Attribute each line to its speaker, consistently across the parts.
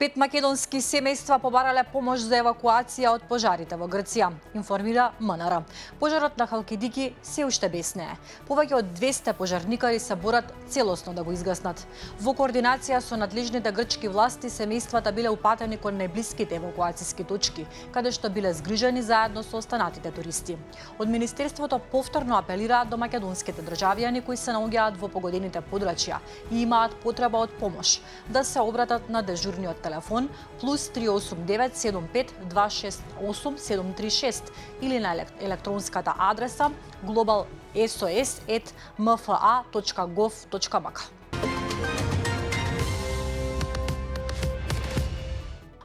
Speaker 1: 5 македонски семејства побарале помош за евакуација од пожарите во Грција, информира МНР. Пожарот на Халкидики се уште беснее. Повеќе од 200 пожарникари се борат целосно да го изгаснат. Во координација со надлежните грчки власти, семејствата биле упатени кон најблиските евакуацијски точки, каде што биле згрижени заедно со останатите туристи. Од Министерството повторно апелираат до македонските државјани кои се наоѓаат во погодените подрачја и имаат потреба од помош, да се обратат на дежурниот телефон +389 75 268 736 или на електронската адреса globalsos@mfa.gov.mk.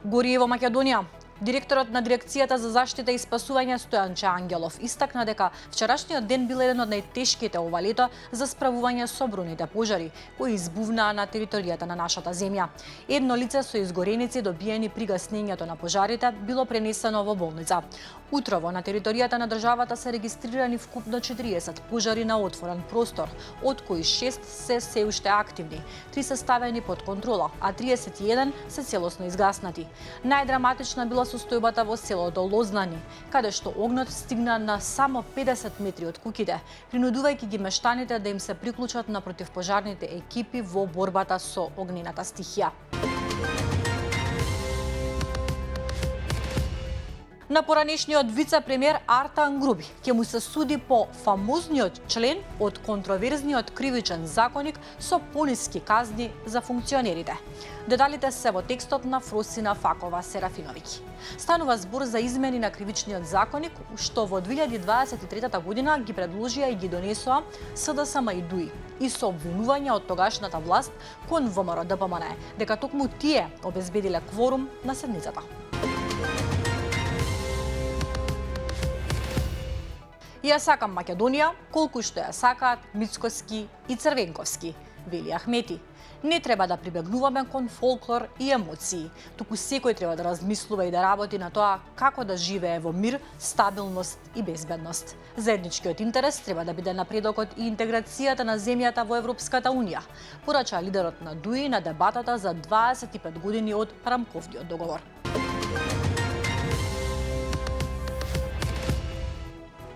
Speaker 1: Гори во Македонија. Директорот на Дирекцијата за заштита и спасување Стојанче Ангелов истакна дека вчерашниот ден бил еден од најтешките ова лето за справување со бројните пожари кои избувнаа на територијата на нашата земја. Едно лице со изгореници добиени при гаснењето на пожарите било пренесено во болница. Утрово на територијата на државата се регистрирани вкупно 40 пожари на отворен простор, од кои 6 се уште активни, 3 се ставени под контрола, а 31 се целосно изгаснати. Најдраматична била состојбата во селото Лознани, каде што огнот стигна на само 50 метри од куќите, принудувајќи ги мештаните да им се приклучат на противпожарните екипи во борбата со огнената стихија. На поранешниот вице-премиер Артан Груби ќе му се суди по фамозниот член од контроверзниот кривичен законник со пониски казни за функционерите. Деталите се во текстот на Фросина Факова Серафиновиќ. Станува збор за измени на кривичниот законник, што во 2023 година ги предложија и ги донесоа СДСМ и ДУИ, и со обвинување од тогашната власт кон ВМРО-ДПМНЕ, дека токму тие обезбедиле кворум на седницата. Ја сакам Македонија, колку што ја сакаат Мицкоски и Црвенковски, вели Ахмети. Не треба да прибегнуваме кон фолклор и емоции, туку секој треба да размислува и да работи на тоа како да живее во мир, стабилност и безбедност. Заедничкиот интерес треба да биде напредокот и интеграцијата на земјата во Европската Унија, порача лидерот на ДУИ на дебатата за 25 години од Рамковниот договор.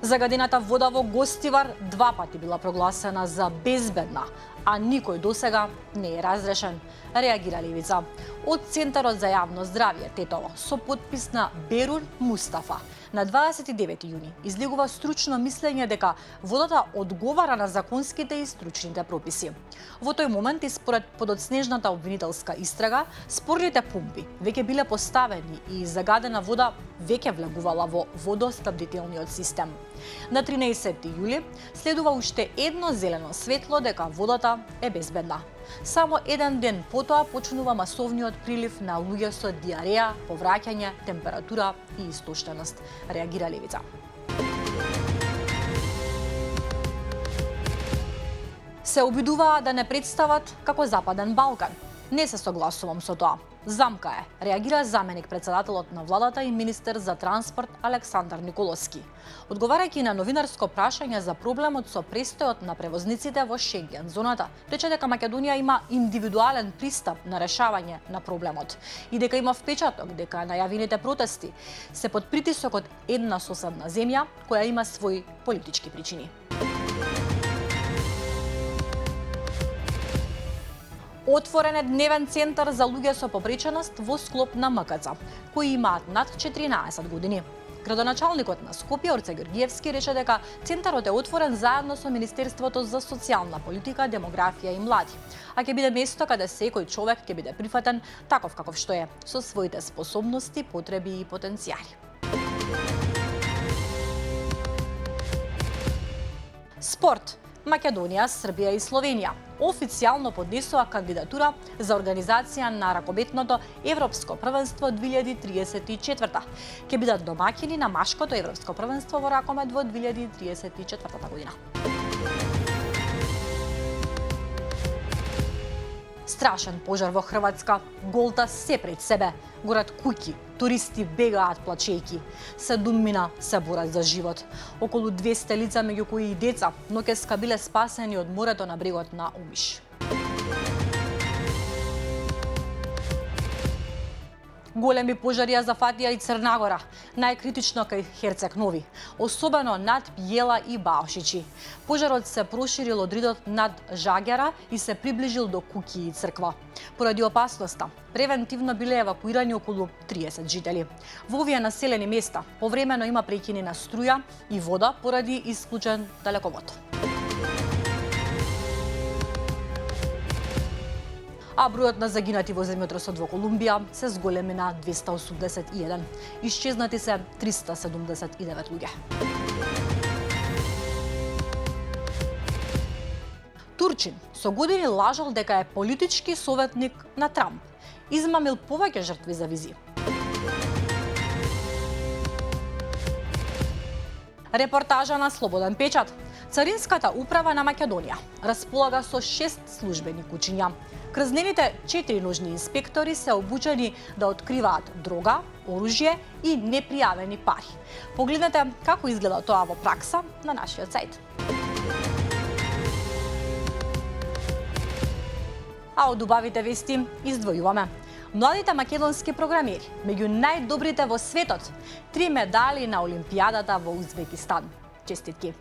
Speaker 1: Загадената вода во Гостивар 2 пати била прогласена за безбедна, а никој досега не е разрешен, реагира Левица. Од Центарот за јавно здравје Тетово со подпис на Берун Мустафа на 29 јуни излегува стручно мислење дека водата одговара на законските и стручните прописи. Во тој момент и според подоцнежната обвинителска истрага, спорните пумпи веќе биле поставени и загадена вода веќе влегувала во водоснабдителниот систем. На 13 јули следува уште едно зелено светло дека водата е безбедна. Само еден ден потоа почнува масовниот прилив на луѓе со диареја, повраќање, температура и истоштеност, реагира Левица. Се обидуваа да не представат како Западен Балкан. Не се согласувам со тоа. Замка е, реагира заменик председателот на владата и министер за транспорт Александар Николовски. Одговарајќи на новинарско прашање за проблемот со престојот на превозниците во Шенген зоната, рече дека Македонија има индивидуален пристап на решавање на проблемот и дека има впечаток дека најавените протести се под притисок од една соседна земја која има своји политички причини. Отворен е дневен центар за луѓе со попреченост во склоп на МКЦ, кои имаат над 14 години. Градоначалникот на Скопје Орце Георгиевски рече дека центарот е отворен заедно со Министерството за социјална политика, демографија и млади, а ќе биде место каде секој човек ќе биде прифатен таков каков што е, со своите способности, потреби и потенцијали. Спорт. Македонија, Србија и Словенија официјално поднесоа кандидатура за организација на ракометното Европско првенство 2034. Ќе бидат домаќини на машкото Европско првенство во ракомет во 2034 година. Страшен пожар во Хрватска, голта се пред себе, горат куќи, туристи бегаат плачејки. 7 мина се борат за живот. Околу 200 лица, меѓу кои и деца, ноќеска биле спасени од морето на брегот на Омиш. Големи пожари ја зафатија и Црнагора, најкритично кај Херцег Нови, особено над Пијела и Баошичи. Пожарот се проширил од ридот над Жагера и се приближил до Куки и Црква. Поради опасноста, превентивно биле евакуирани околу 30 жители. Во овие населени места повремено има прекини на струја и вода поради исклучен далековод. А бројот на загинати во земјотресот во Колумбија се зголеми на 281. Исчезнати се 379 луѓе. Турчин со години лажал дека е политички советник на Трамп. Измамил повеќе жртви за визи. Репортажа на Слободен печат. Царинската управа на Македонија располага со 6 службени кучиња. Крзнените 4 нужни инспектори се обучени да откриваат дрога, оружје и непријавени пари. Погледнете како изгледа тоа во пракса на нашиот сајт. А од убавите вести издвојуваме. Младите македонски програмери, меѓу најдобрите во светот, 3 медали на Олимпијадата во Узбекистан. Честитки!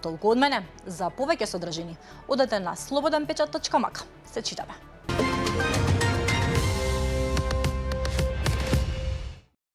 Speaker 1: Толку од мене. За повеќе содржини, одете на slobodnpečat.mk. Се читаме.